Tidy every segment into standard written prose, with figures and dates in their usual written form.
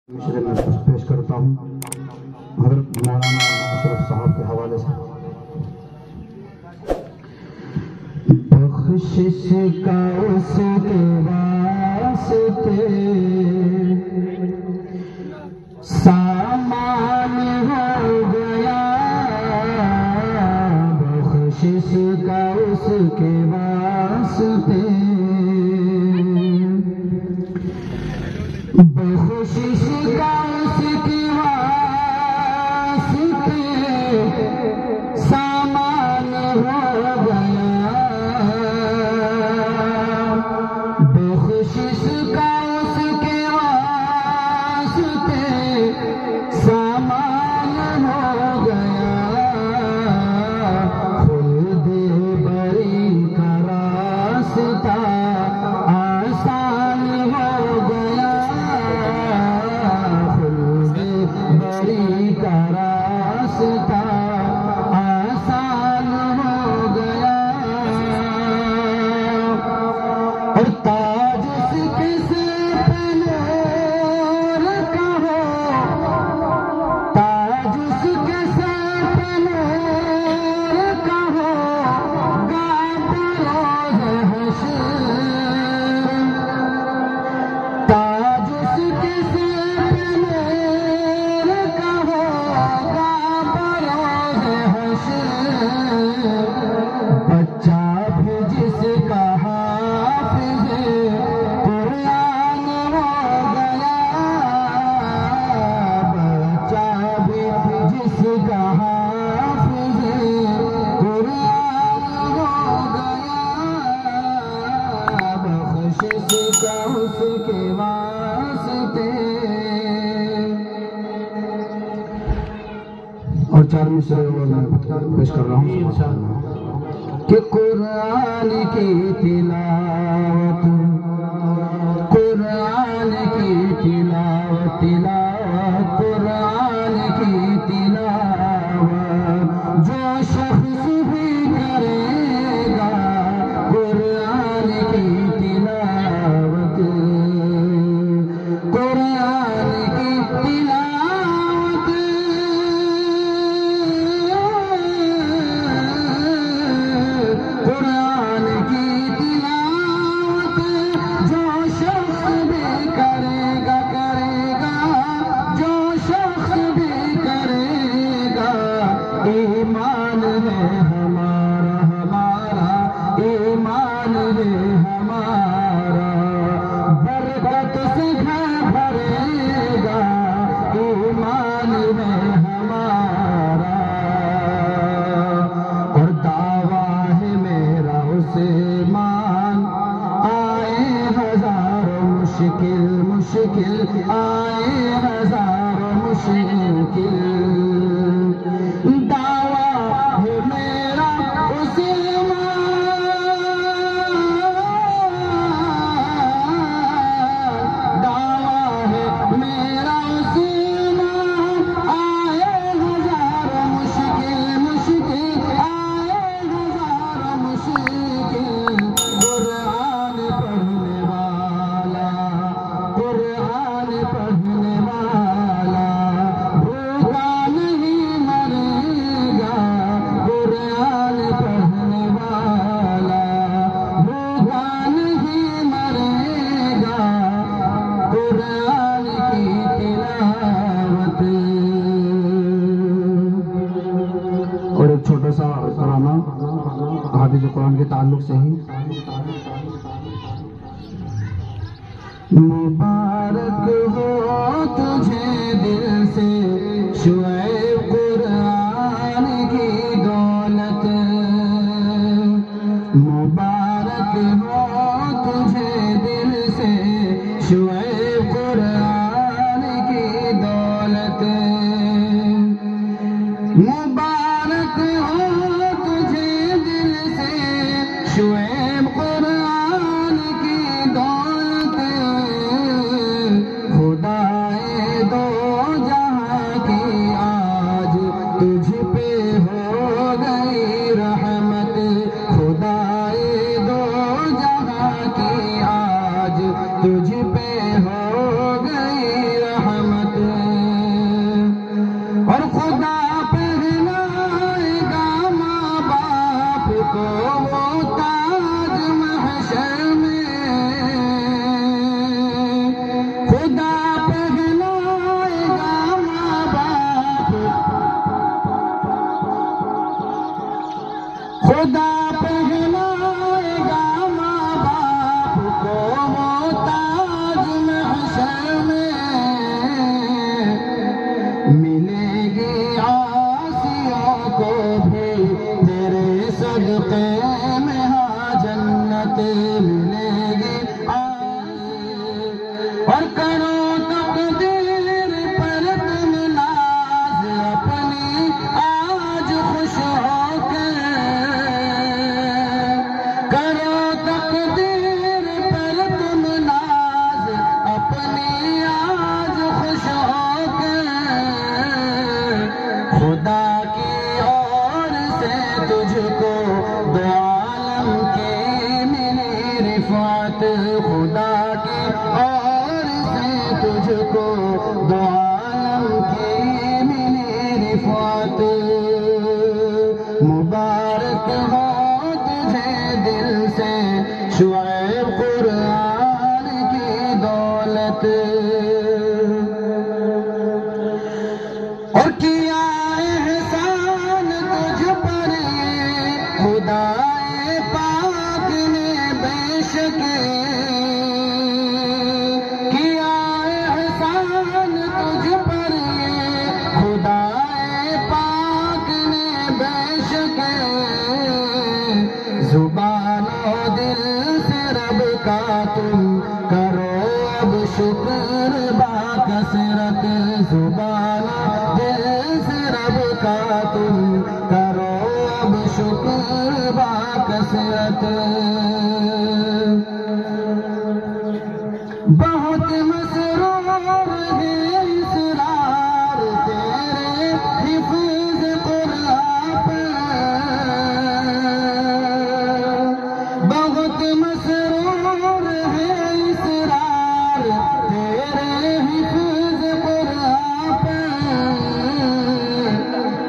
مشرے میں پیش کرتا ہوں حضرت مولانا اشرف صاحب کے حوالے سے۔ بخشش کا اس کے واسطے سامان ہو گیا، بخشش کا اس کے واسطے بخشش کا اس کے واسطے سامان ہو گیا، بخشش کا اس کے واسطے سامان ہو گیا، خلد بری کا راستہ آسان ہو گیا، بری کا راستہ آسان ہو گیا، اور تاج اس کے سر پہ نور کا ہو، تاج اس کے سر پہ نور کا ہو گا بروز حشر، تاج اس کے سر پہ نور کا ہوگا بروز حشر، بچہ بھی جس کا حافظ قرآن ہو گیا، بچہ بھی جس کا حافظ قرآن ہو گیا، بخشش کا اس کے واسطے۔ اور چار مصرے پیش کر رہا ہوں کہ قرآن کی تلاوت، قرآن کی تلاوت، تلاوت قرآن کی تلاوت جو شخص بھی کرے گا، قرآن کی تلاوت، قرآن کی تلاوت قرآن کی تلاوت جو شخص بھی کرے گا، کرے گا جو شخص بھی کرے گا، ایمان ہے ہمارا، ہمارا ایمان ہے ہمارا، برکت سے گھر بھرے گا، ایمان ہے ہمارا، اور دعویٰ ہے میرا اس ایمان، آئے ہزاروں مشکل مشکل، آئے ہزاروں مشکل، دعویٰ ہے میرا اس ایمان، دعویٰ ہے میرا اس ایمان، آئے ہزاروں مشکل مشکل، آئے ہزاروں مشکل، قرآن پڑھنے والا، قرآن پڑھنے والا بھوکا نہیں مرے گا، قرآن پڑھنے والا بھوکا نہیں مرے گا، قرآن کی تلاوت۔ اور ایک چھوٹا سا ترانہ حافظ قرآن کے تعلق سے ہی، مبارک ہو تجھے دل سے شعیب قرآن کی دولت، مبارک ہو تجھے دل سے شعیب قرآن کی دولت، مبارک ہو تجھے دل سے شعیب قرآن کی دولت، کو دو عالم کی ملی رفعت مبارک ہو تجھے دل سے شعیب قرآن کی دولت اور کیا احسان تجھ پر یہ خدائے پاک نے بے شک کیا احسان تجھ پر یہ خدائے پاک نے بے شک زبان و دل سے رب کا تم کرو اب شکر با کثرت زبان دل سے رب کا تم کرو اب شکر با کثرت بہت مسرور ہے اسرار تیرے حفظ قرآن پر بہت مسرور ہے اسرار تیرے حفظ قرآن پر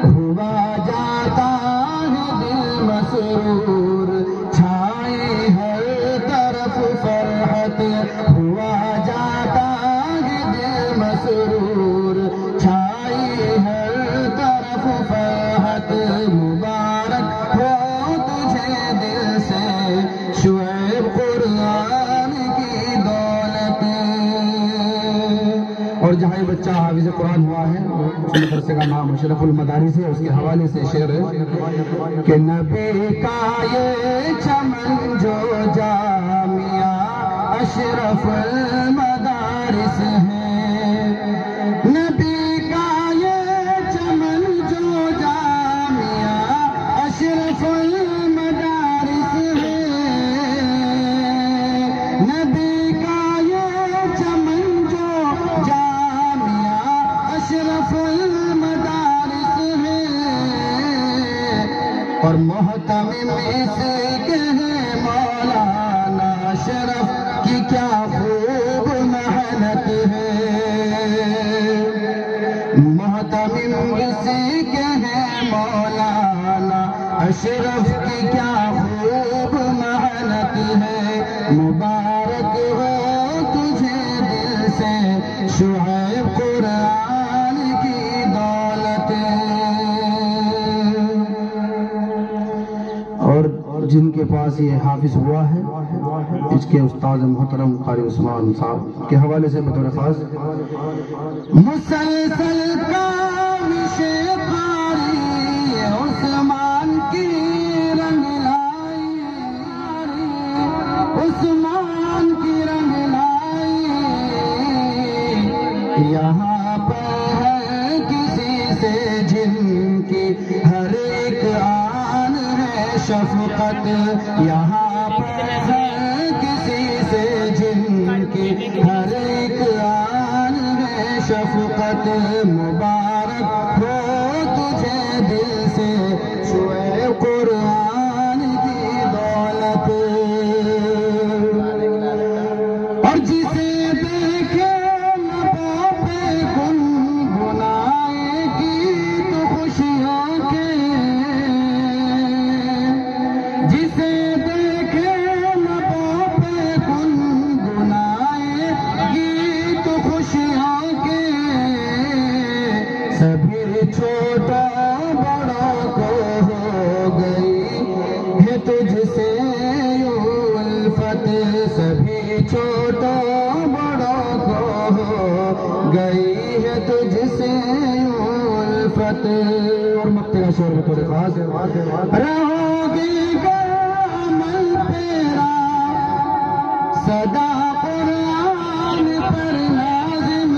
ہوا جاتا ہے دل مسرور چھائے ہر طرف فرحت ہوا جاتا ہے دل مسرور چھائے ہر طرف فرحت مبارک ہو تجھے دل سے شعیب قرآن کی دولت اور جہاں یہ بچہ حافظ قرآن ہوا ہے اس مدرسے کا نام اشرف المدارس ہے اس کے حوالے سے شعر ہے کہ نبی کا یہ چمن جو جامعہ اشرف المدارس ہے نبی کا یہ چمن جو جامعہ اشرف المدارس ہے نبی کا یہ چمن جو جامعہ اشرف المدارس ہے اور محتمم اس کے ہیں مولانا اشرف کی کیا خوب محنت ہے محتمم اسی کے ہیں مولانا اشرف کی کیا خوب محنت ہے مبارک ہو تجھے دل سے شعیب قرآن کی دولت اور جن کے پاس یہ حافظ ہوا ہے اس کے استاد محترم قاری عثمان صاحب کے حوالے سے بطور خاص مسلسل کاوش قاری عثمان کی رنگ لائی عثمان کی رنگ لائی یہاں پر ہے کسی سے جن کی ہر ایک آن ہے شفقت یہاں پر ہے کسی سے جن کی ہر ایک آن ہے شفقت مبارک ہو تجھے دل سے شعیب قرآن کی دولت اور جسے دیکھے لبوں پہ گنگنائے گیت خوشیوں کے جسے دیکھے لبوں پہ گنگنائے گیت خوشیوں کے سبھی چھوٹوں بڑوں کو ہو گئی ہے تجھ سے الفت سبھی چھوٹوں بڑوں کو ہو گئی ہے تجھ سے الفت اور مقتے کا شعر بطور خاص رہو گی گر عمل تیرا صدا قرآن پر لازم